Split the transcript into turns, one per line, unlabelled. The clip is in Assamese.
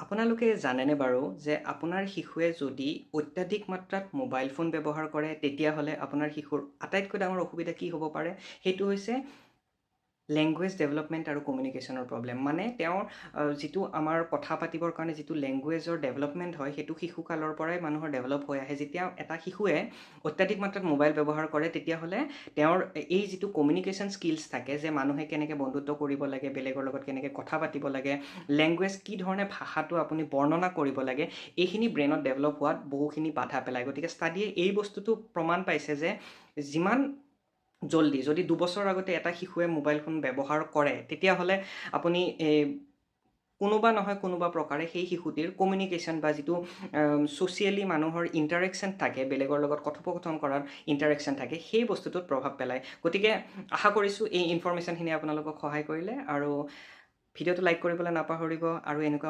আপোনালোকে জানেনে বাৰু যে আপোনাৰ শিশুৱে যদি অত্যাধিক মাত্ৰাত মোবাইল ফোন ব্যৱহাৰ কৰে তেতিয়াহ'লে আপোনাৰ শিশুৰ আটাইতকৈ ডাঙৰ অসুবিধা কি হ'ব পাৰে? সেইটো হৈছে লেংগুৱেজ ডেভেলপমেণ্ট আৰু কমিউনিকেশ্যনৰ প্ৰব্লেম। মানে তেওঁৰ যিটো আমাৰ কথা পাতিবৰ কাৰণে যিটো লেংগুৱেজৰ ডেভেলপমেণ্ট হয় সেইটো শিশুকালৰ পৰাই মানুহৰ ডেভেলপ হৈ আহে। যেতিয়া এটা শিশুৱে অত্যাধিক মাত্ৰাত মোবাইল ব্যৱহাৰ কৰে তেতিয়াহ'লে তেওঁৰ এই যিটো কমিউনিকেশ্যন স্কিলছ থাকে যে মানুহে কেনেকৈ বন্ধুত্ব কৰিব লাগে, বেলেগৰ লগত কেনেকৈ কথা পাতিব লাগে, লেংগুৱেজ কি ধৰণে ভাষাটো আপুনি বৰ্ণনা কৰিব লাগে, এইখিনি ব্ৰেইনত ডেভেলপ হোৱাত বহুখিনি বাধা পেলায়। গতিকে ষ্টাডিয়ে এই বস্তুটো প্ৰমাণ পাইছে যে যিমান জল্দি যদি 2 বছৰ আগতে এটা শিশুৱে মোবাইল ফোন ব্যৱহাৰ কৰে তেতিয়াহ'লে আপুনি কোনোবা নহয় কোনোবা প্ৰকাৰে সেই শিশুটিৰ কমিউনিকেশ্যন বা যিটো ছ'চিয়েলি মানুহৰ ইণ্টাৰেকশ্যন থাকে, বেলেগৰ লগত কথোপকথন কৰাৰ ইণ্টাৰেকশ্যন থাকে, সেই বস্তুটোত প্ৰভাৱ পেলায়। গতিকে আশা কৰিছোঁ এই ইনফৰমেশ্যনখিনি আপোনালোকক সহায় কৰিলে, আৰু ভিডিঅ'টো লাইক কৰিবলৈ নাপাহৰিব আৰু এনেকুৱা